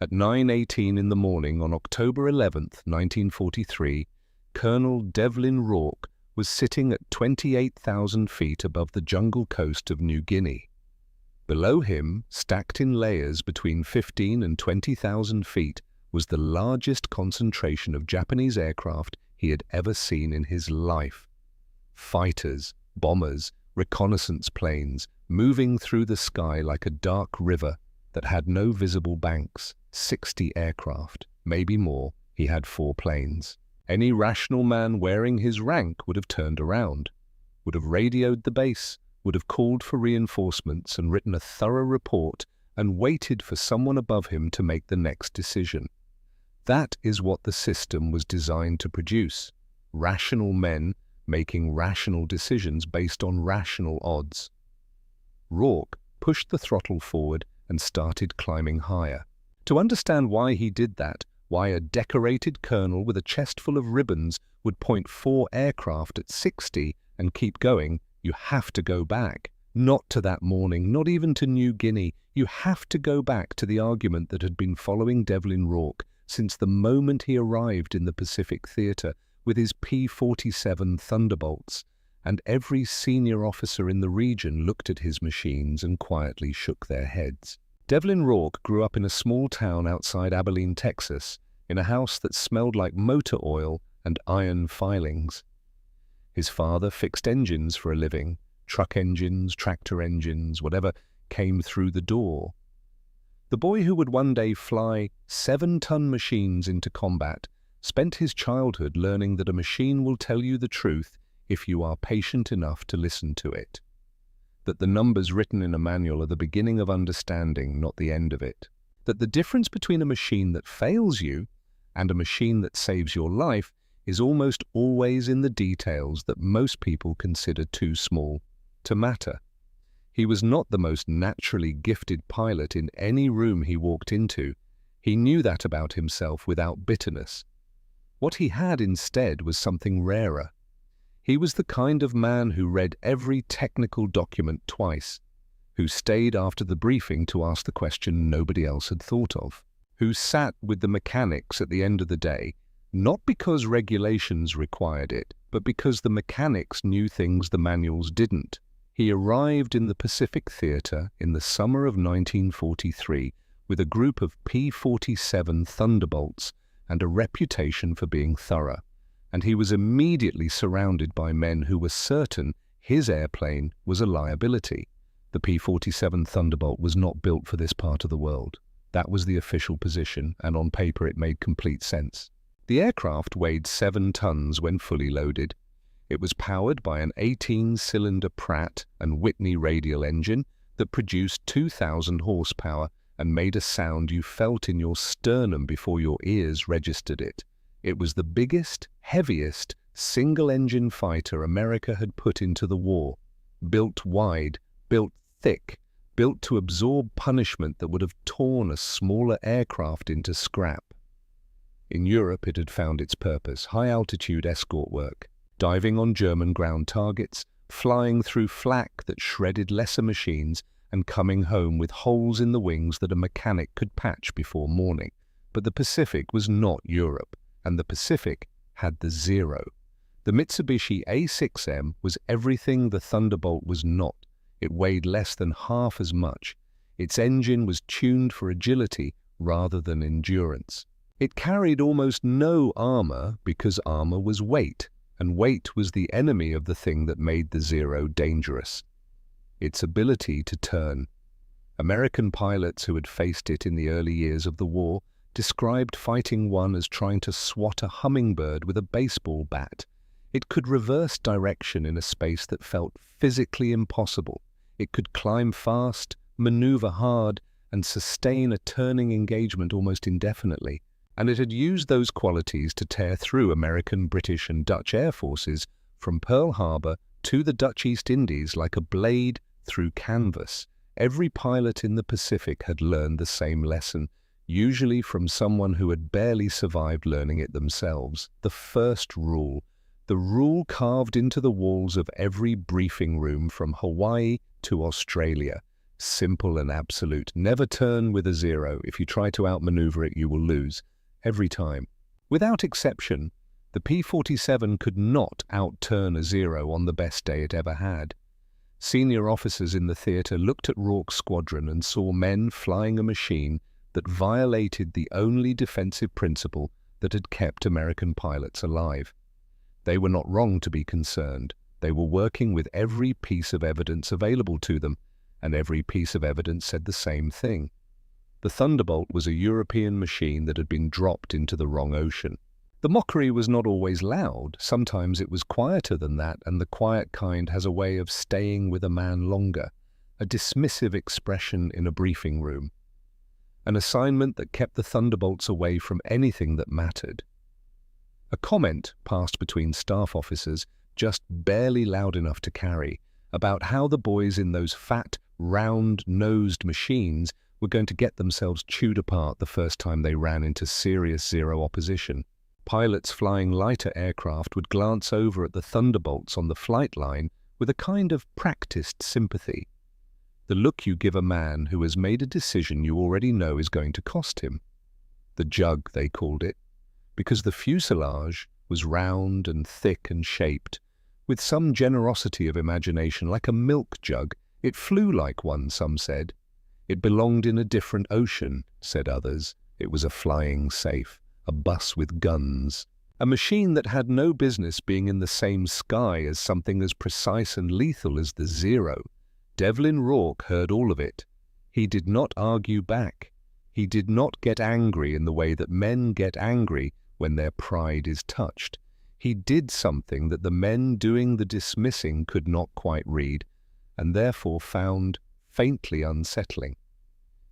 At 9:18 in the morning on October 11th, 1943, Colonel Devlin Rourke was sitting at 28,000 feet above the jungle coast of New Guinea. Below him, stacked in layers between 15 and 20,000 feet, was the largest concentration of Japanese aircraft he had ever seen in his life. Fighters, bombers, reconnaissance planes, moving through the sky like a dark river that had no visible banks. 60 aircraft, maybe more. He had 4 planes. Any rational man wearing his rank would have turned around, would have radioed the base, would have called for reinforcements and written a thorough report and waited for someone above him to make the next decision. That is what the system was designed to produce. Rational men making rational decisions based on rational odds. Rourke pushed the throttle forward and started climbing higher. To understand why he did that, why a decorated colonel with a chest full of ribbons would point 4 aircraft at 60 and keep going, you have to go back. Not to that morning, not even to New Guinea. You have to go back to the argument that had been following Devlin Rourke since the moment he arrived in the Pacific Theater with his P-47 Thunderbolts, and every senior officer in the region looked at his machines and quietly shook their heads. Devlin Rourke grew up in a small town outside Abilene, Texas, in a house that smelled like motor oil and iron filings. His father fixed engines for a living, truck engines, tractor engines, whatever came through the door. The boy who would one day fly 7-ton machines into combat spent his childhood learning that a machine will tell you the truth if you are patient enough to listen to it. That the numbers written in a manual are the beginning of understanding, not the end of it. That the difference between a machine that fails you and a machine that saves your life is almost always in the details that most people consider too small to matter. He was not the most naturally gifted pilot in any room he walked into. He knew that about himself without bitterness. What he had instead was something rarer. He was the kind of man who read every technical document twice, who stayed after the briefing to ask the question nobody else had thought of, who sat with the mechanics at the end of the day, not because regulations required it, but because the mechanics knew things the manuals didn't. He arrived in the Pacific Theater in the summer of 1943 with a group of P-47 Thunderbolts and a reputation for being thorough, and he was immediately surrounded by men who were certain his airplane was a liability. The P-47 Thunderbolt was not built for this part of the world. That was the official position, and on paper it made complete sense. The aircraft weighed 7 tons when fully loaded. It was powered by an 18-cylinder Pratt and Whitney radial engine that produced 2,000 horsepower and made a sound you felt in your sternum before your ears registered it. It was the biggest, heaviest, single-engine fighter America had put into the war. Built wide, built thick, built to absorb punishment that would have torn a smaller aircraft into scrap. In Europe it had found its purpose: high-altitude escort work, diving on German ground targets, flying through flak that shredded lesser machines, and coming home with holes in the wings that a mechanic could patch before morning. But the Pacific was not Europe, and the Pacific had the zero. The Mitsubishi A6M was everything the Thunderbolt was not. It weighed less than half as much. Its engine was tuned for agility rather than endurance. It carried almost no armor because armor was weight, and weight was the enemy of the thing that made the Zero dangerous: its ability to turn. American pilots who had faced it in the early years of the war described fighting one as trying to swat a hummingbird with a baseball bat. It could reverse direction in a space that felt physically impossible. It could climb fast, maneuver hard, and sustain a turning engagement almost indefinitely. And it had used those qualities to tear through American, British, and Dutch air forces from Pearl Harbor to the Dutch East Indies like a blade through canvas. Every pilot in the Pacific had learned the same lesson, usually from someone who had barely survived learning it themselves. The first rule, the rule carved into the walls of every briefing room from Hawaii to Australia: Simple and absolute. Never turn with a zero. If you try to outmaneuver it, you will lose. Every time. Without exception, the P-47 could not outturn a zero on the best day it ever had. Senior officers in the theater looked at Rourke's squadron and saw men flying a machine that violated the only defensive principle that had kept American pilots alive. They were not wrong to be concerned. They were working with every piece of evidence available to them, and every piece of evidence said the same thing. The Thunderbolt was a European machine that had been dropped into the wrong ocean. The mockery was not always loud. Sometimes it was quieter than that, and the quiet kind has a way of staying with a man longer, a dismissive expression in a briefing room. An assignment that kept the Thunderbolts away from anything that mattered. A comment passed between staff officers, just barely loud enough to carry, about how the boys in those fat, round-nosed machines were going to get themselves chewed apart the first time they ran into serious zero opposition. Pilots flying lighter aircraft would glance over at the Thunderbolts on the flight line with a kind of practiced sympathy. The look you give a man who has made a decision you already know is going to cost him. The jug, they called it, because the fuselage was round and thick and shaped. With some generosity of imagination, like a milk jug, it flew like one, some said. It belonged in a different ocean, said others. It was a flying safe, a bus with guns, a machine that had no business being in the same sky as something as precise and lethal as the Zero. Devlin Rourke heard all of it. He did not argue back. He did not get angry in the way that men get angry when their pride is touched. He did something that the men doing the dismissing could not quite read, and therefore found faintly unsettling.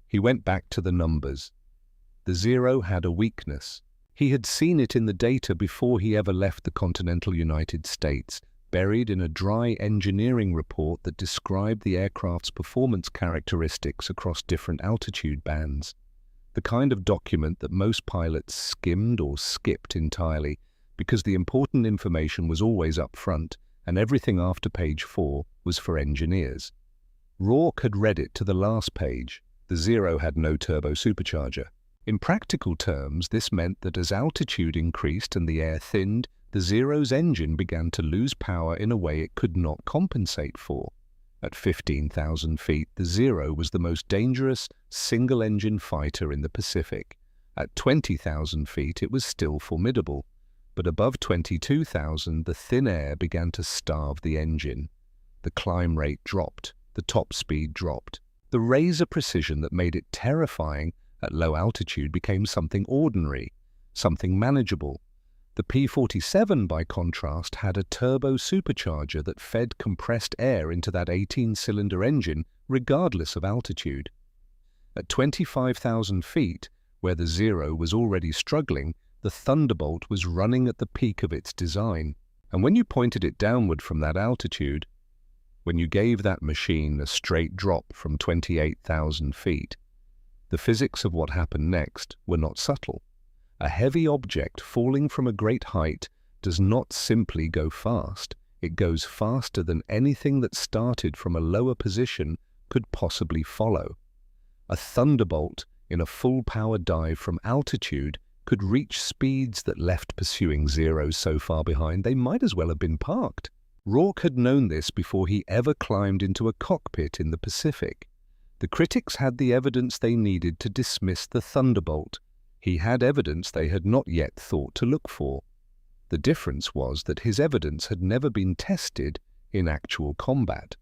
He went back to the numbers. The Zero had a weakness. He had seen it in the data before he ever left the continental United States, buried in a dry engineering report that described the aircraft's performance characteristics across different altitude bands. The kind of document that most pilots skimmed or skipped entirely, because the important information was always up front, and everything after page 4 was for engineers. Rourke had read it to the last page. The Zero had no turbo supercharger. In practical terms, this meant that as altitude increased and the air thinned, the Zero's engine began to lose power in a way it could not compensate for. At 15,000 feet, the Zero was the most dangerous single-engine fighter in the Pacific. At 20,000 feet, it was still formidable. But above 22,000, the thin air began to starve the engine. The climb rate dropped. The top speed dropped. The razor precision that made it terrifying at low altitude became something ordinary, something manageable. The P-47, by contrast, had a turbo supercharger that fed compressed air into that 18-cylinder engine regardless of altitude. At 25,000 feet, where the Zero was already struggling, the Thunderbolt was running at the peak of its design. And when you pointed it downward from that altitude, when you gave that machine a straight drop from 28,000 feet, the physics of what happened next were not subtle. A heavy object falling from a great height does not simply go fast. It goes faster than anything that started from a lower position could possibly follow. A Thunderbolt in a full-power dive from altitude could reach speeds that left pursuing Zeros so far behind they might as well have been parked. Rourke had known this before he ever climbed into a cockpit in the Pacific. The critics had the evidence they needed to dismiss the Thunderbolt. He had evidence they had not yet thought to look for. The difference was that his evidence had never been tested in actual combat.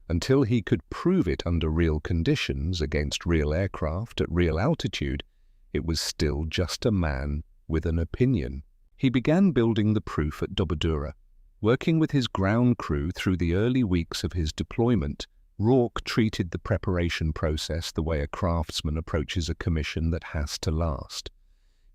Until he could prove it under real conditions, against real aircraft, at real altitude, it was still just a man with an opinion. He began building the proof at WWII. Working with his ground crew through the early weeks of his deployment, Rourke treated the preparation process the way a craftsman approaches a commission that has to last.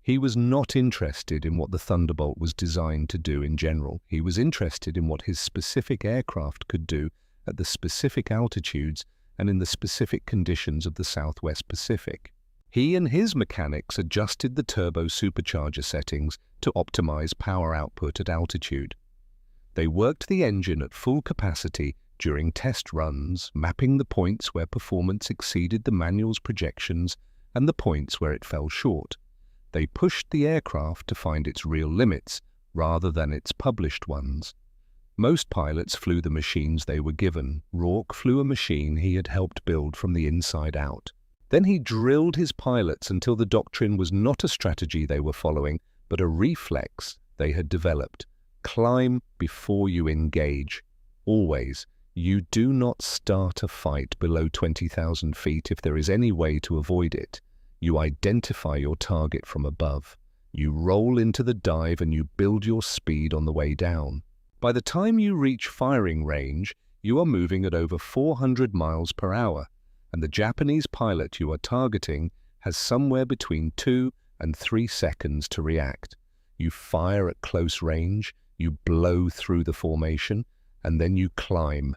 He was not interested in what the Thunderbolt was designed to do in general. He was interested in what his specific aircraft could do at the specific altitudes and in the specific conditions of the Southwest Pacific. He and his mechanics adjusted the turbo supercharger settings to optimize power output at altitude. They worked the engine at full capacity during test runs, mapping the points where performance exceeded the manual's projections and the points where it fell short. They pushed the aircraft to find its real limits rather than its published ones. Most pilots flew the machines they were given. Rourke flew a machine he had helped build from the inside out. Then he drilled his pilots until the doctrine was not a strategy they were following, but a reflex they had developed. Climb before you engage. Always. You do not start a fight below 20,000 feet if there is any way to avoid it. You identify your target from above. You roll into the dive and you build your speed on the way down. By the time you reach firing range, you are moving at over 400 miles per hour, and the Japanese pilot you are targeting has somewhere between 2 and 3 seconds to react. You fire at close range, you blow through the formation, and then you climb.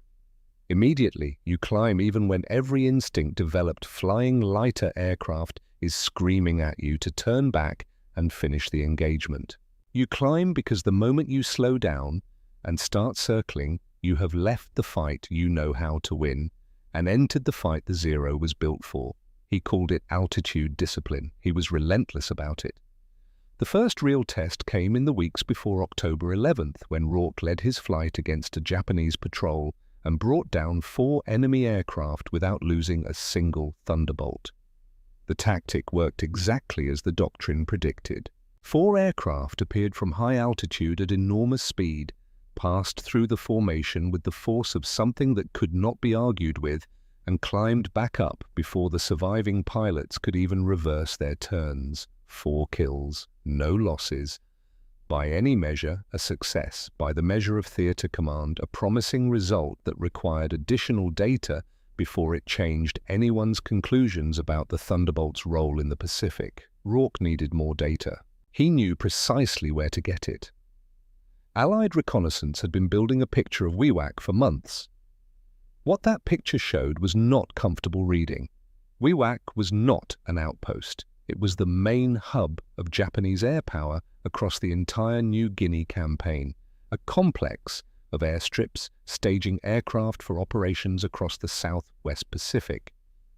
Immediately, you climb even when every instinct developed flying lighter aircraft is screaming at you to turn back and finish the engagement. You climb because the moment you slow down and start circling, you have left the fight you know how to win and entered the fight the Zero was built for. He called it altitude discipline. He was relentless about it. The first real test came in the weeks before October 11th, when Rourke led his flight against a Japanese patrol and brought down 4 enemy aircraft without losing a single thunderbolt. The tactic worked exactly as the doctrine predicted. 4 aircraft appeared from high altitude at enormous speed, passed through the formation with the force of something that could not be argued with, and climbed back up before the surviving pilots could even reverse their turns. 4 kills, no losses. By any measure, a success. By the measure of theater command, a promising result that required additional data before it changed anyone's conclusions about the Thunderbolt's role in the Pacific. Rourke needed more data. He knew precisely where to get it. Allied reconnaissance had been building a picture of WWII for months. What that picture showed was not comfortable reading. WWII was not an outpost. It was the main hub of Japanese air power across the entire New Guinea campaign, a complex of airstrips staging aircraft for operations across the Southwest Pacific.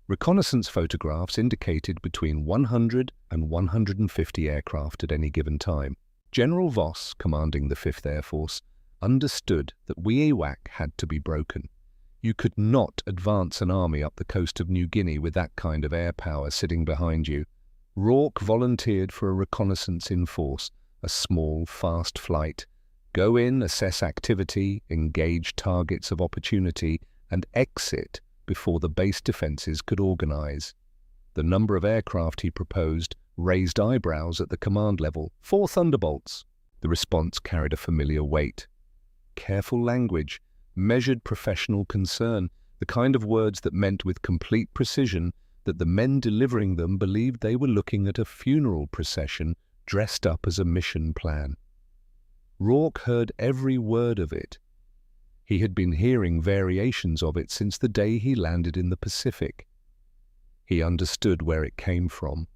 Reconnaissance photographs indicated between 100 and 150 aircraft at any given time. General Voss, commanding the 5th Air Force, understood that WWII had to be broken. You could not advance an army up the coast of New Guinea with that kind of air power sitting behind you. Rourke volunteered for a reconnaissance in force, a small, fast flight. Go in, assess activity, engage targets of opportunity, and exit before the base defenses could organize. The number of aircraft he proposed raised eyebrows at the command level. 4 Thunderbolts. The response carried a familiar weight. Careful language, measured professional concern, the kind of words that meant with complete precision that the men delivering them believed they were looking at a funeral procession dressed up as a mission plan. Rourke heard every word of it. He had been hearing variations of it since the day he landed in the Pacific. He understood where it came from.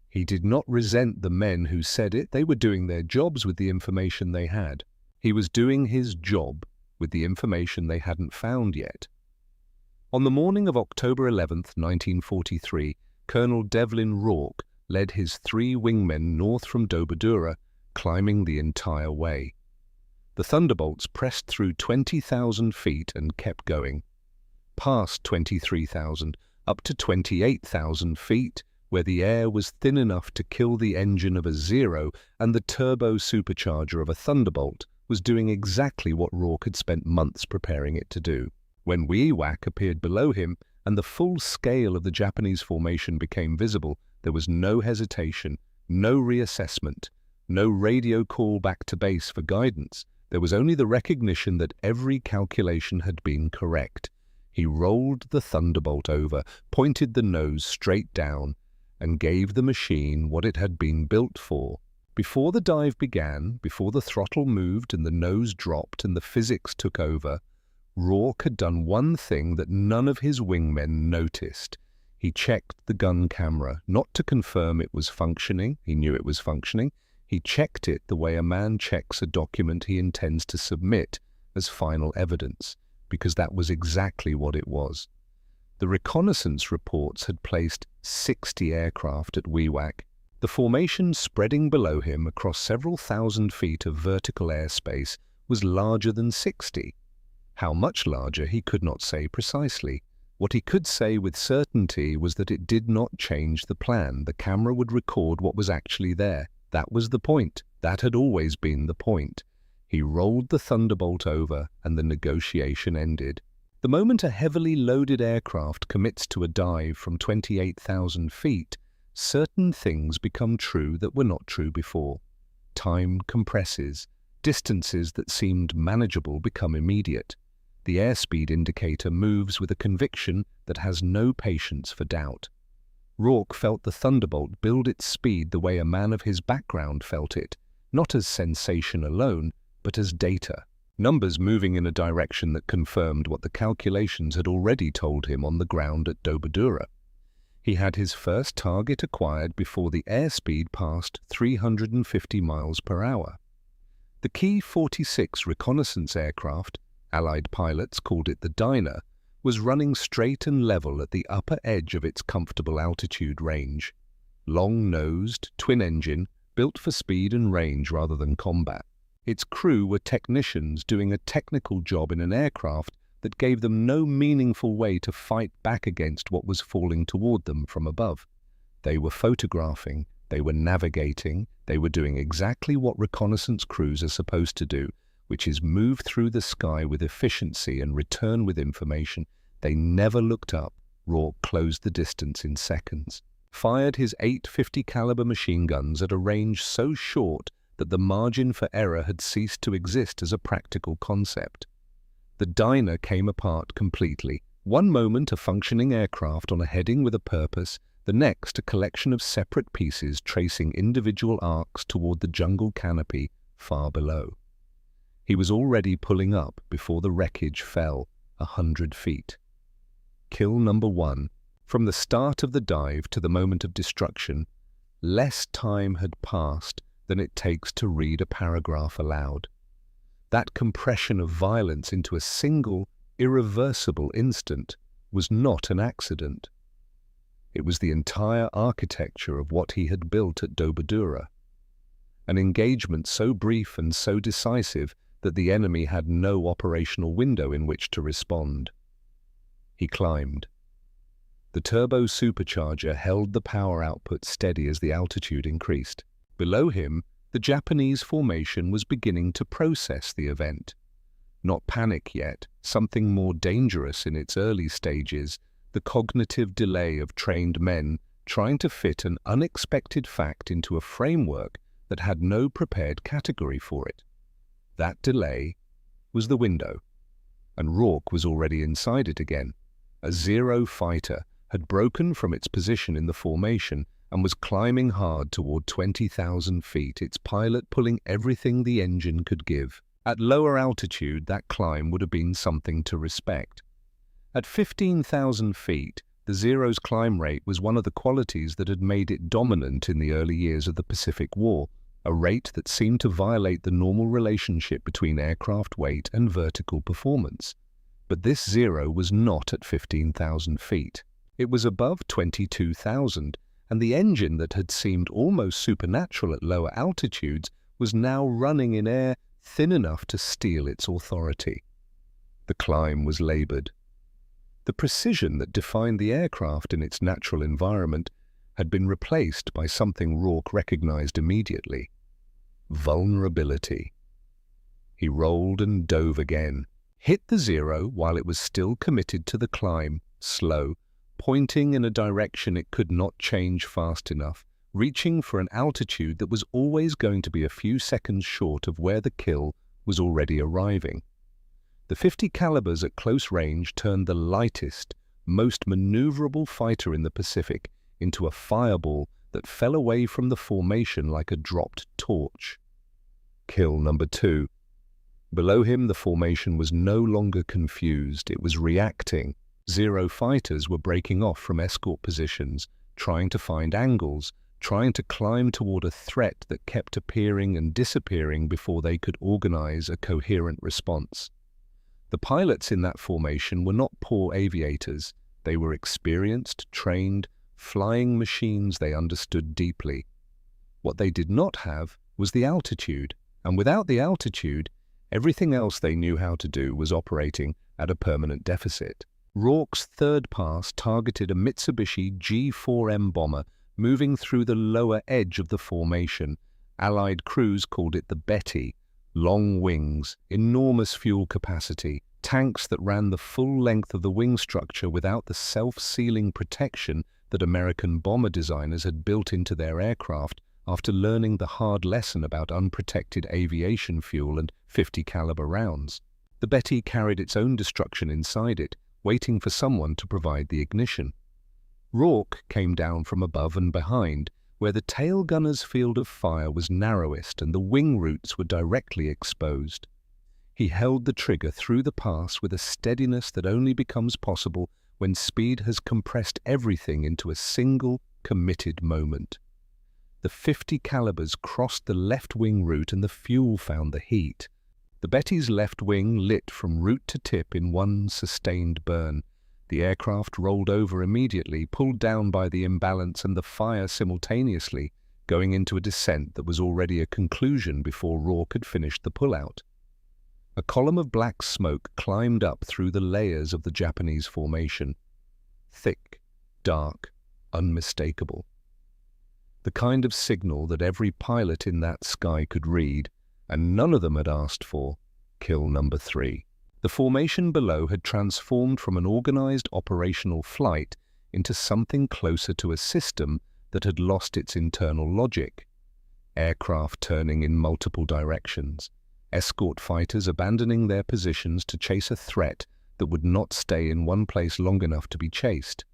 He did not resent the men who said it. They were doing their jobs with the information they had. He was doing his job with the information they hadn't found yet. On the morning of October 11th, 1943, Colonel Devlin Rourke led his 3 wingmen north from Dobodura, climbing the entire way. The Thunderbolts pressed through 20,000 feet and kept going. Past 23,000, up to 28,000 feet, where the air was thin enough to kill the engine of a Zero and the turbo supercharger of a Thunderbolt was doing exactly what Rourke had spent months preparing it to do. When WWII appeared below him and the full scale of the Japanese formation became visible, there was no hesitation, no reassessment, no radio call back to base for guidance. There was only the recognition that every calculation had been correct. He rolled the Thunderbolt over, pointed the nose straight down, and gave the machine what it had been built for. Before the dive began, before the throttle moved and the nose dropped and the physics took over, Rourke had done one thing that none of his wingmen noticed. He checked the gun camera, not to confirm it was functioning. He knew it was functioning. He checked it the way a man checks a document he intends to submit as final evidence. because that was exactly what it was. The reconnaissance reports had placed 60 aircraft at WWII, the formation spreading below him across several thousand feet of vertical airspace was larger than 60. How much larger he could not say precisely. What he could say with certainty was that it did not change the plan. The camera would record what was actually there. That was the point. That had always been the point. He rolled the Thunderbolt over and the negotiation ended. The moment a heavily loaded aircraft commits to a dive from 28,000 feet, certain things become true that were not true before. Time compresses. Distances that seemed manageable become immediate. The airspeed indicator moves with a conviction that has no patience for doubt. Rourke felt the Thunderbolt build its speed the way a man of his background felt it, not as sensation alone, but as data. Numbers moving in a direction that confirmed what the calculations had already told him on the ground at WWII. He had his first target acquired before the airspeed passed 350 miles per hour. The Ki-46 reconnaissance aircraft, Allied pilots called it the Diner, was running straight and level at the upper edge of its comfortable altitude range. Long-nosed, twin-engine, built for speed and range rather than combat. Its crew were technicians doing a technical job in an aircraft that gave them no meaningful way to fight back against what was falling toward them from above. They were photographing, they were navigating, they were doing exactly what reconnaissance crews are supposed to do, which is move through the sky with efficiency and return with information. They never looked up. Rourke closed the distance in seconds, fired his 850 caliber machine guns at a range so short that the margin for error had ceased to exist as a practical concept. The Diner came apart completely. One moment a functioning aircraft on a heading with a purpose, the next a collection of separate pieces tracing individual arcs toward the jungle canopy far below. He was already pulling up before the wreckage fell 100 feet. Kill number 1. From the start of the dive to the moment of destruction, less time had passed than it takes to read a paragraph aloud. That compression of violence into a single, irreversible instant was not an accident. It was the entire architecture of what he had built at WWII. An engagement so brief and so decisive that the enemy had no operational window in which to respond. He climbed. The turbo supercharger held the power output steady as the altitude increased. Below him, the Japanese formation was beginning to process the event. Not panic yet, something more dangerous in its early stages, the cognitive delay of trained men trying to fit an unexpected fact into a framework that had no prepared category for it. That delay was the window, and Rourke was already inside it again. A Zero fighter had broken from its position in the formation and was climbing hard toward 20,000 feet, its pilot pulling everything the engine could give. At lower altitude, that climb would have been something to respect. At 15,000 feet, the Zero's climb rate was one of the qualities that had made it dominant in the early years of the Pacific War, a rate that seemed to violate the normal relationship between aircraft weight and vertical performance. But this Zero was not at 15,000 feet. It was above 22,000, and the engine that had seemed almost supernatural at lower altitudes was now running in air thin enough to steal its authority. The climb was labored. The precision that defined the aircraft in its natural environment had been replaced by something Rourke recognized immediately: vulnerability. He rolled and dove again, hit the Zero while it was still committed to the climb, slow, pointing in a direction it could not change fast enough, reaching for an altitude that was always going to be a few seconds short of where the kill was already arriving. The 50 calibers at close range turned the lightest, most maneuverable fighter in the Pacific into a fireball that fell away from the formation like a dropped torch. Kill number 2. Below him, the formation was no longer confused. It was reacting. Zero fighters were breaking off from escort positions, trying to find angles, trying to climb toward a threat that kept appearing and disappearing before they could organize a coherent response. The pilots in that formation were not poor aviators. They were experienced, trained, flying machines they understood deeply. What they did not have was the altitude, and without the altitude, everything else they knew how to do was operating at a permanent deficit. Rourke's third pass targeted a Mitsubishi G4M bomber moving through the lower edge of the formation. Allied crews called it the Betty. Long wings, enormous fuel capacity, tanks that ran the full length of the wing structure without the self-sealing protection that American bomber designers had built into their aircraft after learning the hard lesson about unprotected aviation fuel and .50 caliber rounds. The Betty carried its own destruction inside it, waiting for someone to provide the ignition. Rourke came down from above and behind, where the tail gunner's field of fire was narrowest and the wing roots were directly exposed. He held the trigger through the pass with a steadiness that only becomes possible when speed has compressed everything into a single, committed moment. The .50 calibers crossed the left wing root and the fuel found the heat. The Betty's left wing lit from root to tip in one sustained burn. The aircraft rolled over immediately, pulled down by the imbalance and the fire simultaneously, going into a descent that was already a conclusion before Rourke had finished the pullout. A column of black smoke climbed up through the layers of the Japanese formation. Thick, dark, unmistakable. The kind of signal that every pilot in that sky could read, and none of them had asked for: kill number 3. The formation below had transformed from an organized operational flight into something closer to a system that had lost its internal logic. Aircraft turning in multiple directions, escort fighters abandoning their positions to chase a threat that would not stay in one place long enough to be chased.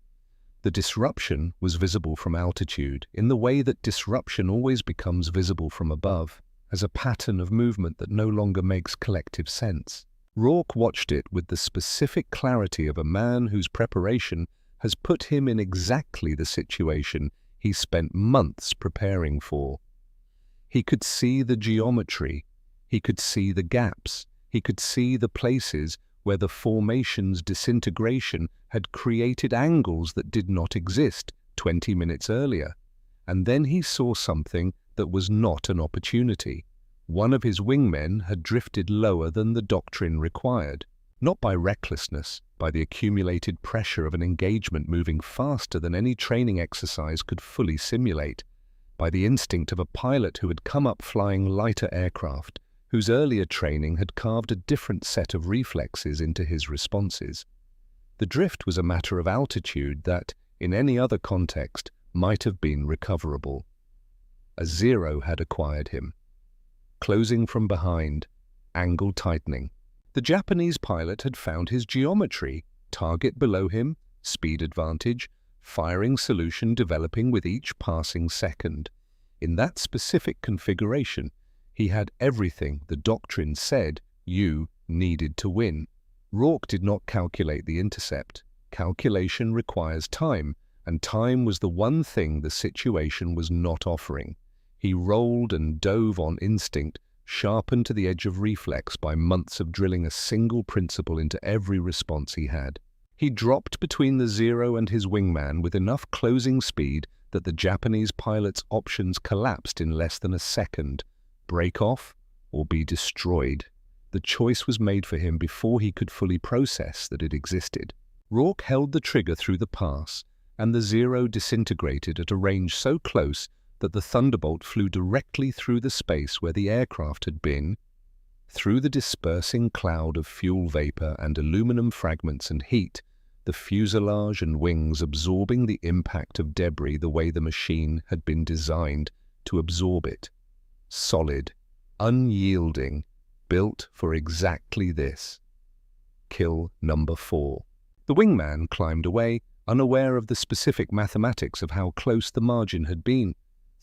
The disruption was visible from altitude, in the way that disruption always becomes visible from above, as a pattern of movement that no longer makes collective sense. Rourke watched it with the specific clarity of a man whose preparation has put him in exactly the situation he spent months preparing for. He could see the geometry, he could see the gaps, he could see the places where the formation's disintegration had created angles that did not exist 20 minutes earlier. And then he saw something that was not an opportunity. One of his wingmen had drifted lower than the doctrine required, not by recklessness, by the accumulated pressure of an engagement moving faster than any training exercise could fully simulate, by the instinct of a pilot who had come up flying lighter aircraft, whose earlier training had carved a different set of reflexes into his responses. The drift was a matter of altitude that, in any other context, might have been recoverable. A zero had acquired him. Closing from behind, angle tightening. The Japanese pilot had found his geometry, target below him, speed advantage, firing solution developing with each passing second. In that specific configuration, he had everything the doctrine said you needed to win. Rourke did not calculate the intercept. Calculation requires time, and time was the one thing the situation was not offering. He rolled and dove on instinct, sharpened to the edge of reflex by months of drilling a single principle into every response he had. He dropped between the zero and his wingman with enough closing speed that the Japanese pilot's options collapsed in less than a second. Break off or be destroyed. The choice was made for him before he could fully process that it existed. Rourke held the trigger through the pass, and the zero disintegrated at a range so close that the Thunderbolt flew directly through the space where the aircraft had been. Through the dispersing cloud of fuel vapor and aluminum fragments and heat, the fuselage and wings absorbing the impact of debris the way the machine had been designed to absorb it. Solid, unyielding, built for exactly this. Kill number 4. The wingman climbed away, unaware of the specific mathematics of how close the margin had been.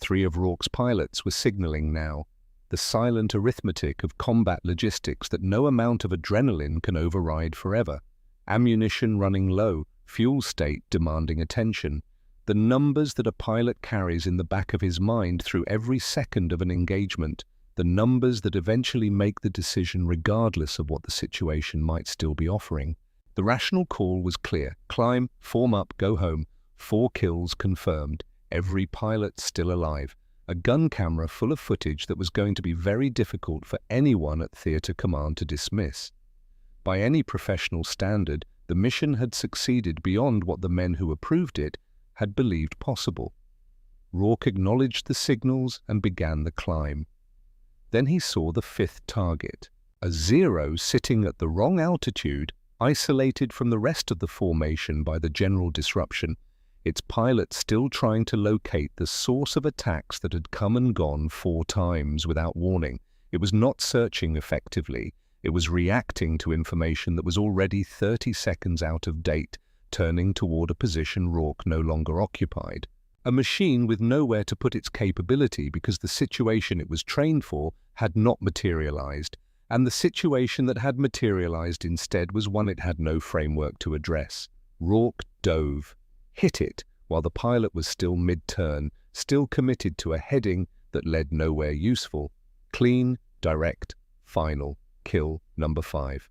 3 of Rourke's pilots were signaling now, the silent arithmetic of combat logistics that no amount of adrenaline can override forever. Ammunition running low, fuel state demanding attention. The numbers that a pilot carries in the back of his mind through every second of an engagement, the numbers that eventually make the decision regardless of what the situation might still be offering. The rational call was clear. Climb, form up, go home. 4 kills confirmed. Every pilot still alive. A gun camera full of footage that was going to be very difficult for anyone at Theatre Command to dismiss. By any professional standard, the mission had succeeded beyond what the men who approved it had believed possible. Rourke acknowledged the signals and began the climb. Then he saw the 5th target, a Zero sitting at the wrong altitude, isolated from the rest of the formation by the general disruption, its pilot still trying to locate the source of attacks that had come and gone 4 times without warning. It was not searching effectively. It was reacting to information that was already 30 seconds out of date, turning toward a position Rourke no longer occupied. A machine with nowhere to put its capability because the situation it was trained for had not materialized, and the situation that had materialized instead was one it had no framework to address. Rourke dove, hit it while the pilot was still mid-turn, still committed to a heading that led nowhere useful. Clean, direct, final, kill number 5.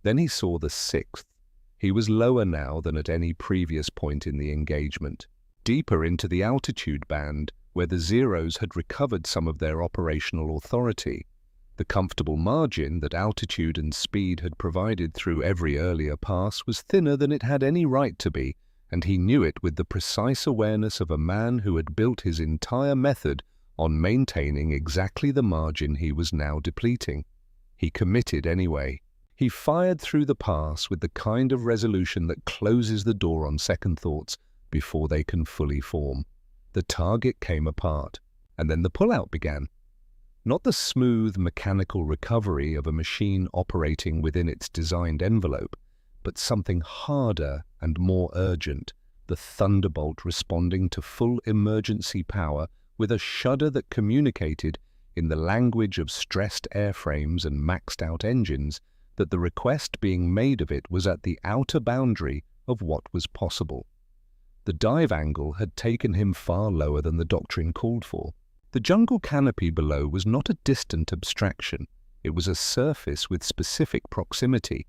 Then he saw the 6th. He was lower now than at any previous point in the engagement, deeper into the altitude band where the Zeros had recovered some of their operational authority. The comfortable margin that altitude and speed had provided through every earlier pass was thinner than it had any right to be, and he knew it with the precise awareness of a man who had built his entire method on maintaining exactly the margin he was now depleting. He committed anyway. He fired through the pass with the kind of resolution that closes the door on second thoughts before they can fully form. The target came apart, and then the pullout began. Not the smooth mechanical recovery of a machine operating within its designed envelope, but something harder and more urgent, the thunderbolt responding to full emergency power with a shudder that communicated, in the language of stressed airframes and maxed-out engines, that the request being made of it was at the outer boundary of what was possible. The dive angle had taken him far lower than the doctrine called for. The jungle canopy below was not a distant abstraction. It was a surface with specific proximity,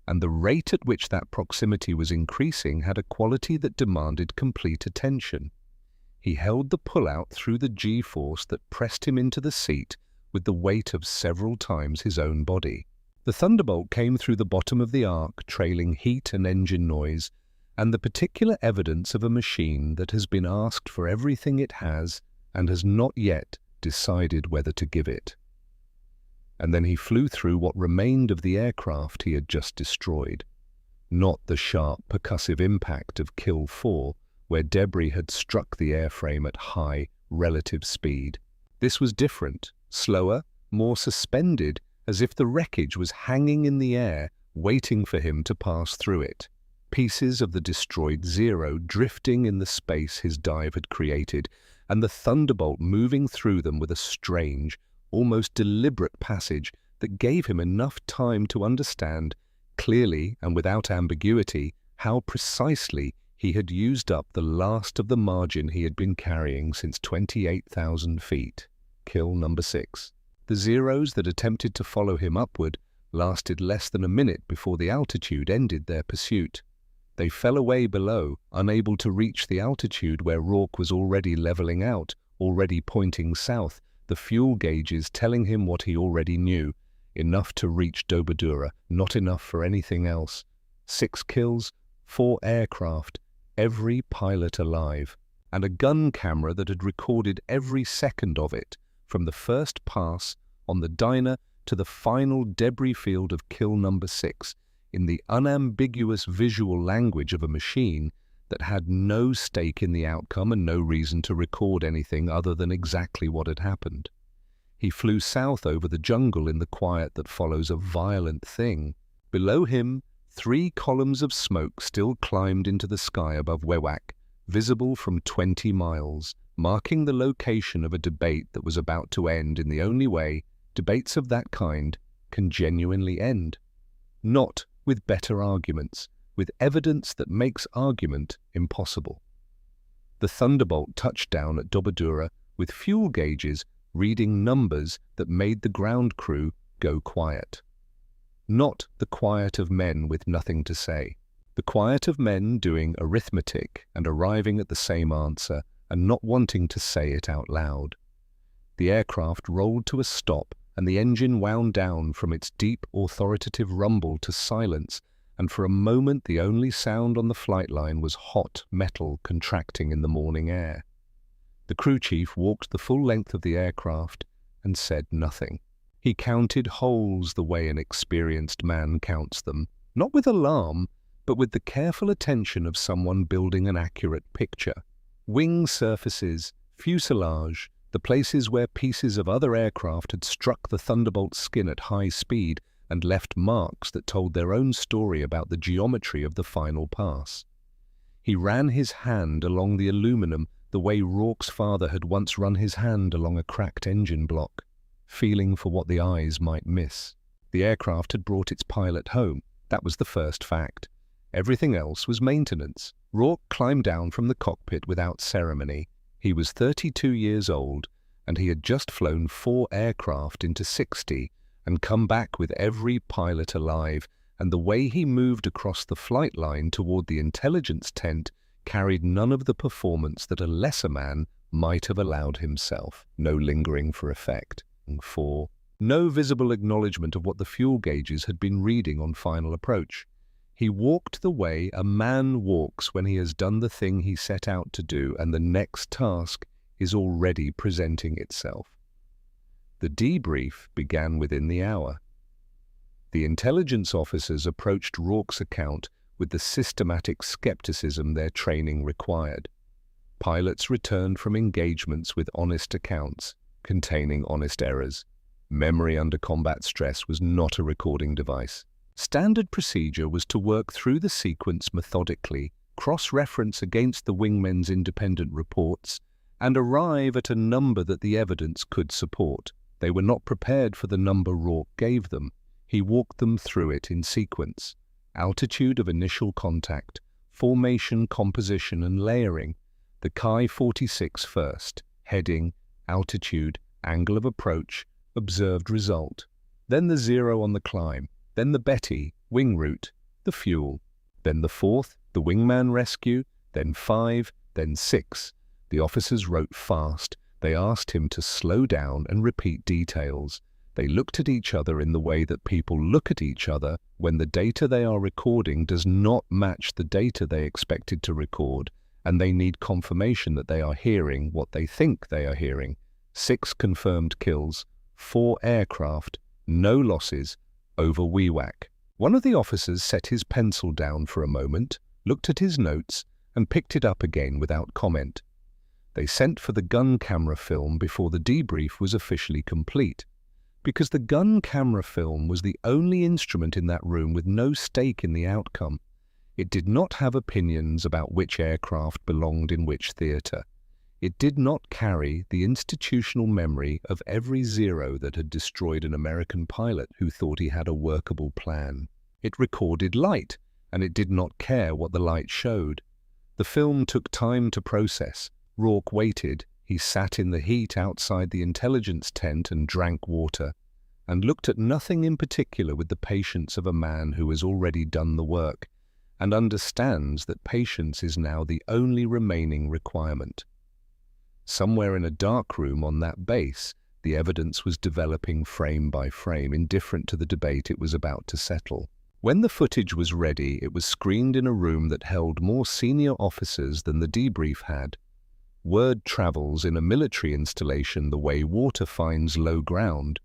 and the rate at which that proximity was increasing had a quality that demanded complete attention. He held the pullout through the G-force that pressed him into the seat with the weight of several times his own body. The thunderbolt came through the bottom of the arc, trailing heat and engine noise, and the particular evidence of a machine that has been asked for everything it has and has not yet decided whether to give it. And then he flew through what remained of the aircraft he had just destroyed. Not the sharp, percussive impact of Kill 4, where debris had struck the airframe at high, relative speed. This was different, slower, more suspended, as if the wreckage was hanging in the air, waiting for him to pass through it. Pieces of the destroyed Zero drifting in the space his dive had created, and the thunderbolt moving through them with a strange, almost deliberate passage that gave him enough time to understand, clearly and without ambiguity, how precisely he had used up the last of the margin he had been carrying since 28,000 feet. Kill number 6. The Zeros that attempted to follow him upward lasted less than a minute before the altitude ended their pursuit. They fell away below, unable to reach the altitude where Rourke was already leveling out, already pointing south, the fuel gauges telling him what he already knew, enough to reach WWII, not enough for anything else. 6 kills, 4 aircraft, every pilot alive, and a gun camera that had recorded every second of it, from the first pass on the diner to the final debris field of kill number 6, in the unambiguous visual language of a machine that had no stake in the outcome and no reason to record anything other than exactly what had happened. He flew south over the jungle in the quiet that follows a violent thing. Below him, 3 columns of smoke still climbed into the sky above WWII, visible from 20 miles, marking the location of a debate that was about to end in the only way debates of that kind can genuinely end. Not with better arguments, with evidence that makes argument impossible. The thunderbolt touched down at WWII with fuel gauges reading numbers that made the ground crew go quiet. Not the quiet of men with nothing to say. The quiet of men doing arithmetic and arriving at the same answer and not wanting to say it out loud. The aircraft rolled to a stop and the engine wound down from its deep, authoritative rumble to silence, and for a moment the only sound on the flight line was hot metal contracting in the morning air. The crew chief walked the full length of the aircraft and said nothing. He counted holes the way an experienced man counts them, not with alarm, but with the careful attention of someone building an accurate picture. Wing surfaces, fuselage, the places where pieces of other aircraft had struck the Thunderbolt's skin at high speed and left marks that told their own story about the geometry of the final pass. He ran his hand along the aluminum the way Rourke's father had once run his hand along a cracked engine block, feeling for what the eyes might miss. The aircraft had brought its pilot home. That was the first fact. Everything else was maintenance. Rourke climbed down from the cockpit without ceremony. He was 32 years old, and he had just flown 4 aircraft into 60 and come back with every pilot alive, and the way he moved across the flight line toward the intelligence tent carried none of the performance that a lesser man might have allowed himself. No lingering for effect. 4. No visible acknowledgement of what the fuel gauges had been reading on final approach. He walked the way a man walks when he has done the thing he set out to do and the next task is already presenting itself. The debrief began within the hour. The intelligence officers approached Rourke's account with the systematic skepticism their training required. Pilots returned from engagements with honest accounts, containing honest errors. Memory under combat stress was not a recording device. Standard procedure was to work through the sequence methodically, cross-reference against the wingmen's independent reports, and arrive at a number that the evidence could support. They were not prepared for the number Rourke gave them. He walked them through it in sequence. Altitude of initial contact, formation, composition, and layering. The Chi 46 first, heading, altitude, angle of approach, observed result. Then the 0 on the climb. Then the Betty, wing route, the fuel. Then the 4th, the wingman rescue. Then 5, then 6. The officers wrote fast. They asked him to slow down and repeat details. They looked at each other in the way that people look at each other when the data they are recording does not match the data they expected to record, and they need confirmation that they are hearing what they think they are hearing. 6 confirmed kills, 4 aircraft, no losses, over WWII. One of the officers set his pencil down for a moment, looked at his notes, and picked it up again without comment. They sent for the gun camera film before the debrief was officially complete, because the gun camera film was the only instrument in that room with no stake in the outcome. It did not have opinions about which aircraft belonged in which theater. It did not carry the institutional memory of every zero that had destroyed an American pilot who thought he had a workable plan. It recorded light, and it did not care what the light showed. The film took time to process. Rourke waited. He sat in the heat outside the intelligence tent and drank water, and looked at nothing in particular with the patience of a man who has already done the work, and understands that patience is now the only remaining requirement. Somewhere in a dark room on that base, the evidence was developing frame by frame, indifferent to the debate it was about to settle. When the footage was ready, it was screened in a room that held more senior officers than the debrief had. Word travels in a military installation the way water finds low ground,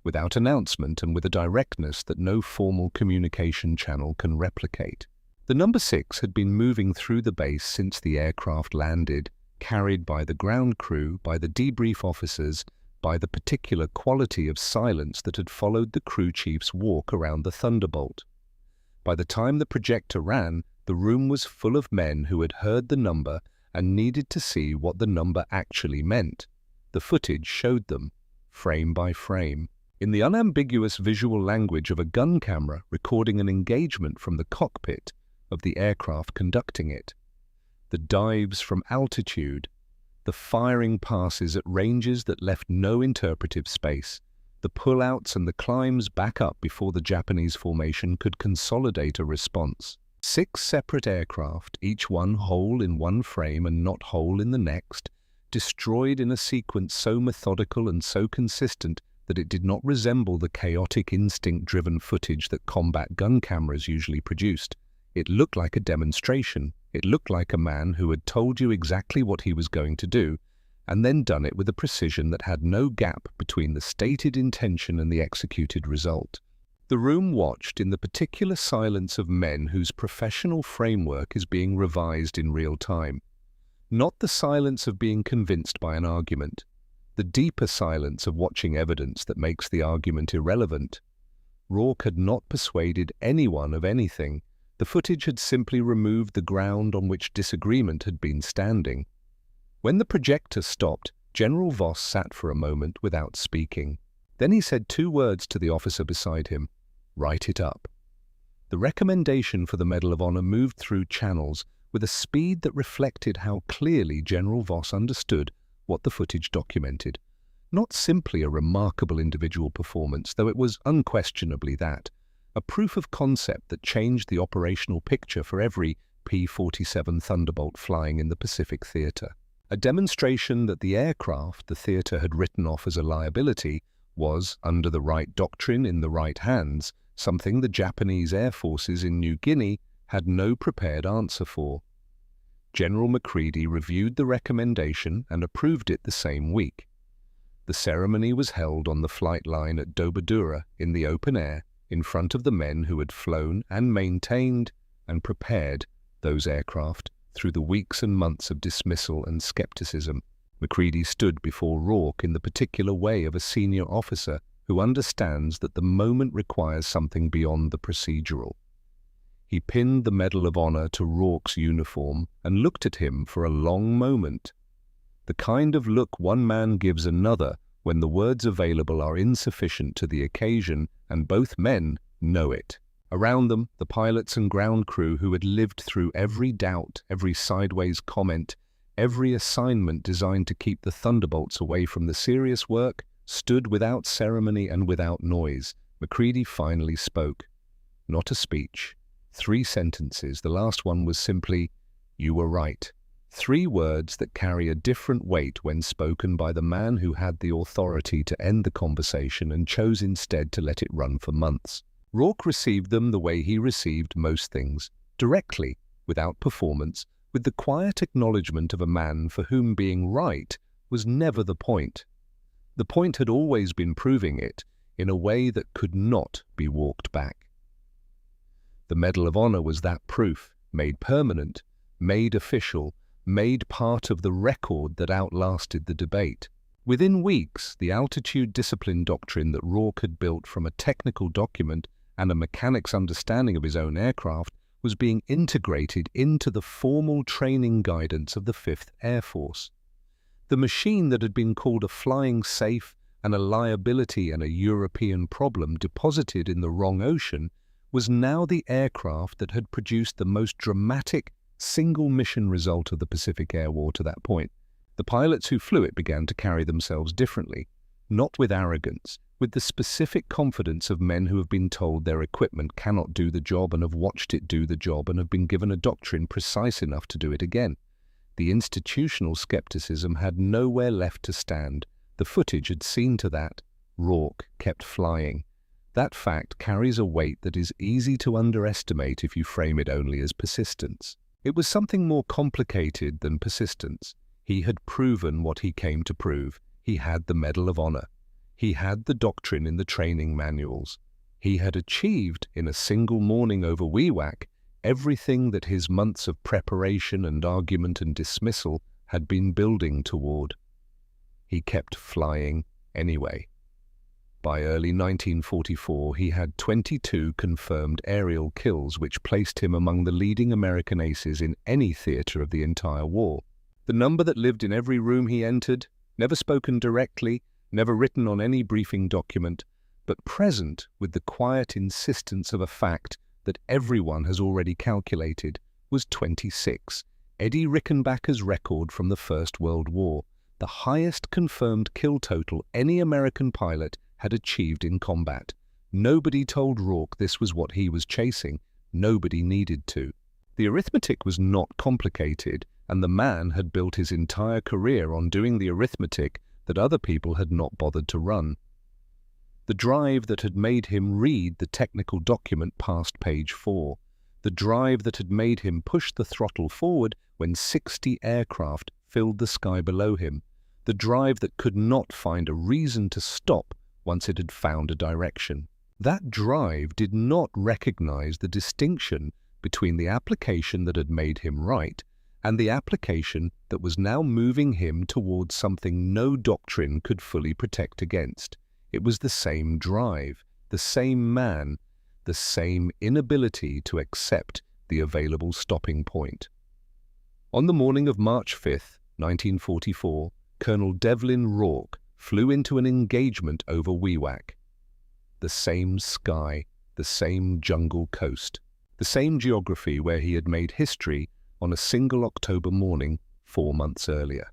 without announcement and with a directness that no formal communication channel can replicate. The number 6 had been moving through the base since the aircraft landed, carried by the ground crew, by the debrief officers, by the particular quality of silence that had followed the crew chief's walk around the Thunderbolt. By the time the projector ran, the room was full of men who had heard the number and needed to see what the number actually meant. The footage showed them, frame by frame, in the unambiguous visual language of a gun camera recording an engagement from the cockpit of the aircraft conducting it. The dives from altitude, the firing passes at ranges that left no interpretive space, the pull-outs and the climbs back up before the Japanese formation could consolidate a response. 6 separate aircraft, each one whole in one frame and not whole in the next, destroyed in a sequence so methodical and so consistent that it did not resemble the chaotic instinct-driven footage that combat gun cameras usually produced. It looked like a demonstration. It looked like a man who had told you exactly what he was going to do, and then done it with a precision that had no gap between the stated intention and the executed result. The room watched in the particular silence of men whose professional framework is being revised in real time. Not the silence of being convinced by an argument, the deeper silence of watching evidence that makes the argument irrelevant. Rourke had not persuaded anyone of anything. The footage had simply removed the ground on which disagreement had been standing. When the projector stopped, General Voss sat for a moment without speaking. Then he said 2 words to the officer beside him: "Write it up." The recommendation for the Medal of Honor moved through channels with a speed that reflected how clearly General Voss understood what the footage documented. Not simply a remarkable individual performance, though it was unquestionably that, a proof of concept that changed the operational picture for every P-47 Thunderbolt flying in the Pacific Theater. A demonstration that the aircraft the theater had written off as a liability was, under the right doctrine in the right hands, something the Japanese air forces in New Guinea had no prepared answer for. General Macready reviewed the recommendation and approved it the same week. The ceremony was held on the flight line at WWII in the open air, in front of the men who had flown and maintained and prepared those aircraft through the weeks and months of dismissal and skepticism. Macready stood before Rourke in the particular way of a senior officer who understands that the moment requires something beyond the procedural. He pinned the Medal of Honor to Rourke's uniform and looked at him for a long moment. The kind of look one man gives another when the words available are insufficient to the occasion, and both men know it. Around them, the pilots and ground crew who had lived through every doubt, every sideways comment, every assignment designed to keep the Thunderbolts away from the serious work, stood without ceremony and without noise. Macready finally spoke. Not a speech. 3 sentences. The last one was simply, "You were right." 3 words that carry a different weight when spoken by the man who had the authority to end the conversation and chose instead to let it run for months. Rourke received them the way he received most things, directly, without performance, with the quiet acknowledgement of a man for whom being right was never the point. The point had always been proving it in a way that could not be walked back. The Medal of Honor was that proof, made permanent, made official, made part of the record that outlasted the debate. Within weeks, the altitude discipline doctrine that Rourke had built from a technical document and a mechanic's understanding of his own aircraft was being integrated into the formal training guidance of the 5th Air Force. The machine that had been called a flying safe and a liability and a European problem deposited in the wrong ocean was now the aircraft that had produced the most dramatic single mission result of the Pacific Air War to that point. The pilots who flew it began to carry themselves differently, not with arrogance, with the specific confidence of men who have been told their equipment cannot do the job and have watched it do the job and have been given a doctrine precise enough to do it again. The institutional skepticism had nowhere left to stand. The footage had seen to that. Rourke kept flying. That fact carries a weight that is easy to underestimate if you frame it only as persistence. It was something more complicated than persistence. He had proven what he came to prove. He had the Medal of Honor. He had the doctrine in the training manuals. He had achieved, in a single morning over WWII, everything that his months of preparation and argument and dismissal had been building toward. He kept flying anyway. By early 1944, he had 22 confirmed aerial kills, which placed him among the leading American aces in any theater of the entire war. The number that lived in every room he entered, never spoken directly, never written on any briefing document, but present with the quiet insistence of a fact that everyone has already calculated, was 26. Eddie Rickenbacker's record from the First World War, the highest confirmed kill total any American pilot had achieved in combat. Nobody told Rourke this was what he was chasing. Nobody needed to. The arithmetic was not complicated, and the man had built his entire career on doing the arithmetic that other people had not bothered to run. The drive that had made him read the technical document past page 4. The drive that had made him push the throttle forward when 60 aircraft filled the sky below him. The drive that could not find a reason to stop once it had found a direction. That drive did not recognize the distinction between the application that had made him right and the application that was now moving him towards something no doctrine could fully protect against. It was the same drive, the same man, the same inability to accept the available stopping point. On the morning of March 5, 1944, Colonel Devlin Rourke flew into an engagement over WWII. The same sky, the same jungle coast, the same geography where he had made history on a single October morning 4 months earlier.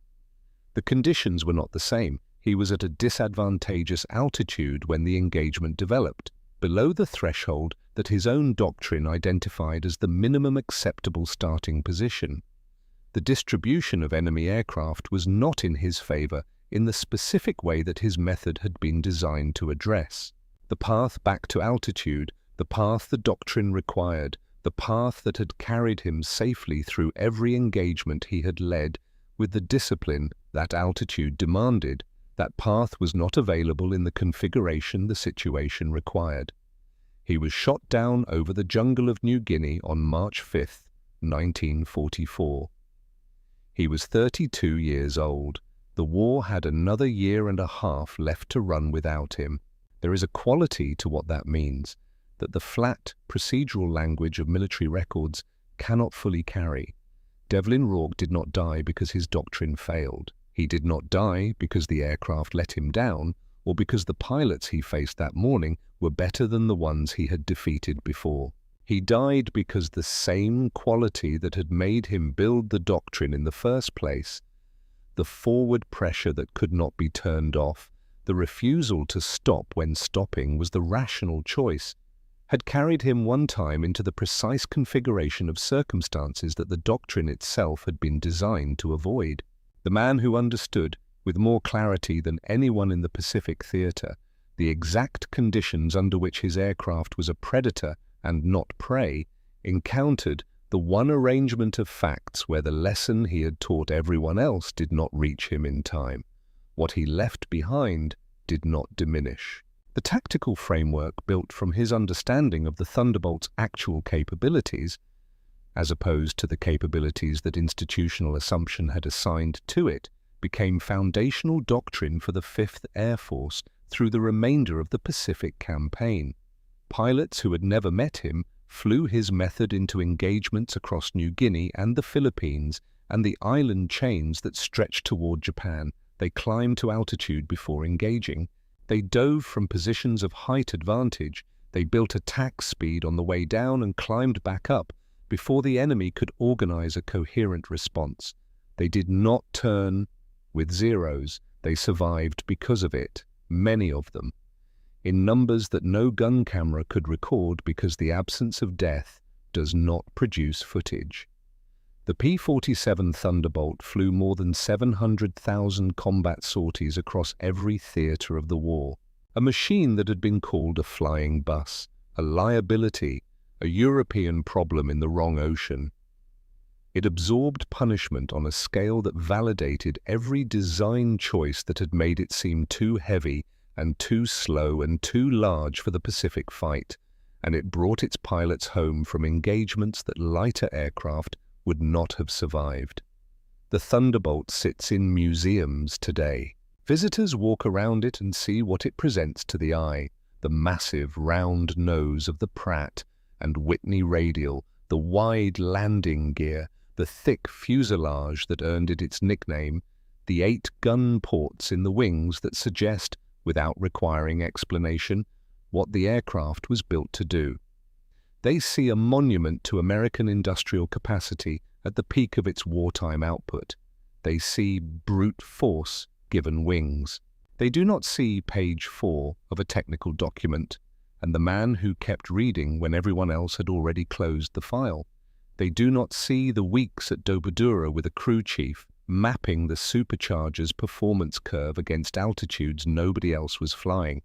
The conditions were not the same. He was at a disadvantageous altitude when the engagement developed, below the threshold that his own doctrine identified as the minimum acceptable starting position. The distribution of enemy aircraft was not in his favor in the specific way that his method had been designed to address. The path back to altitude, the path the doctrine required, the path that had carried him safely through every engagement he had led with the discipline that altitude demanded, that path was not available in the configuration the situation required. He was shot down over the jungle of New Guinea on March 5, 1944. He was 32 years old. The war had another year and a half left to run without him. There is a quality to what that means, that the flat, procedural language of military records cannot fully carry. Devlin Rourke did not die because his doctrine failed. He did not die because the aircraft let him down or because the pilots he faced that morning were better than the ones he had defeated before. He died because the same quality that had made him build the doctrine in the first place, the forward pressure that could not be turned off, the refusal to stop when stopping was the rational choice, had carried him one time into the precise configuration of circumstances that the doctrine itself had been designed to avoid. The man who understood, with more clarity than anyone in the Pacific theater, the exact conditions under which his aircraft was a predator and not prey, encountered the one arrangement of facts where the lesson he had taught everyone else did not reach him in time. What he left behind did not diminish. The tactical framework built from his understanding of the Thunderbolt's actual capabilities, as opposed to the capabilities that institutional assumption had assigned to it, became foundational doctrine for the 5th Air Force through the remainder of the Pacific campaign. Pilots who had never met him flew his method into engagements across New Guinea and the Philippines and the island chains that stretched toward Japan. They climbed to altitude before engaging. They dove from positions of height advantage. They built attack speed on the way down and climbed back up before the enemy could organize a coherent response. They did not turn with zeros. They survived because of it, many of them, in numbers that no gun camera could record because the absence of death does not produce footage. The P-47 Thunderbolt flew more than 700,000 combat sorties across every theater of the war, a machine that had been called a flying bus, a liability, a European problem in the wrong ocean. It absorbed punishment on a scale that validated every design choice that had made it seem too heavy and too slow and too large for the Pacific fight, and it brought its pilots home from engagements that lighter aircraft would not have survived. The Thunderbolt sits in museums today. Visitors walk around it and see what it presents to the eye: the massive round nose of the Pratt and Whitney radial, the wide landing gear, the thick fuselage that earned it its nickname, the 8 gun ports in the wings that suggest, without requiring explanation, what the aircraft was built to do. They see a monument to American industrial capacity at the peak of its wartime output. They see brute force given wings. They do not see page 4 of a technical document and the man who kept reading when everyone else had already closed the file. They do not see the weeks at WWII with a crew chief mapping the supercharger's performance curve against altitudes nobody else was flying.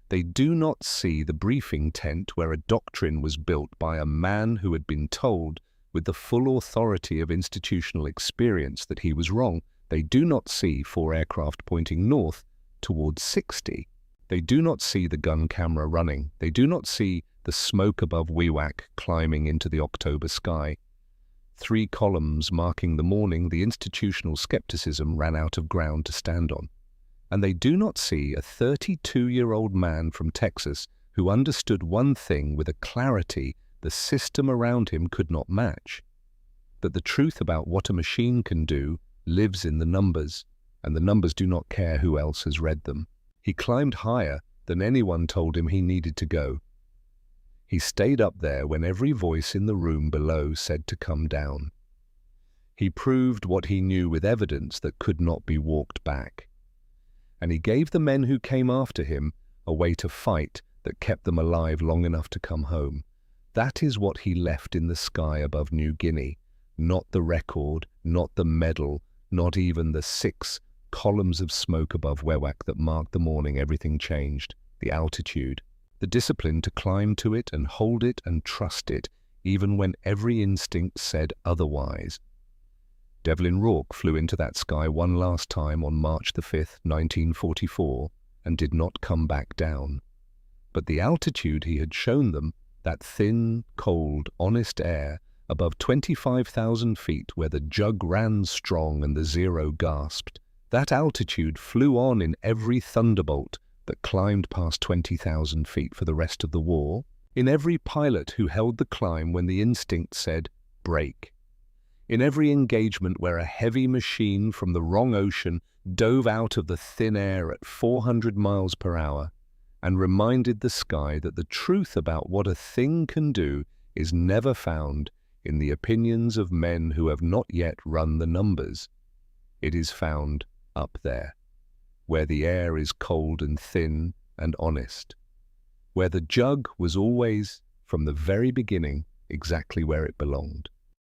They do not see the briefing tent where a doctrine was built by a man who had been told with the full authority of institutional experience that he was wrong. They do not see 4 aircraft pointing north towards 60. They do not see the gun camera running. They do not see the smoke above WWII climbing into the October sky. 3 columns marking the morning the institutional skepticism ran out of ground to stand on. And they do not see a 32-year-old man from Texas who understood one thing with a clarity the system around him could not match: that the truth about what a machine can do lives in the numbers, and the numbers do not care who else has read them. He climbed higher than anyone told him he needed to go. He stayed up there when every voice in the room below said to come down. He proved what he knew with evidence that could not be walked back. And he gave the men who came after him a way to fight that kept them alive long enough to come home. That is what he left in the sky above New Guinea. Not the record, not the medal, not even the 6 columns of smoke above WWII that marked the morning everything changed. The altitude, the discipline to climb to it and hold it and trust it, even when every instinct said otherwise. Devlin Rourke flew into that sky one last time on March the 5th, 1944, and did not come back down. But the altitude he had shown them, that thin, cold, honest air above 25,000 feet where the jug ran strong and the zero gasped, that altitude flew on in every thunderbolt that climbed past 20,000 feet for the rest of the war, in every pilot who held the climb when the instinct said, brake, in every engagement where a heavy machine from the wrong ocean dove out of the thin air at 400 miles per hour and reminded the sky that the truth about what a thing can do is never found in the opinions of men who have not yet run the numbers. It is found up there, where the air is cold and thin and honest, where the jug was always, from the very beginning, exactly where it belonged.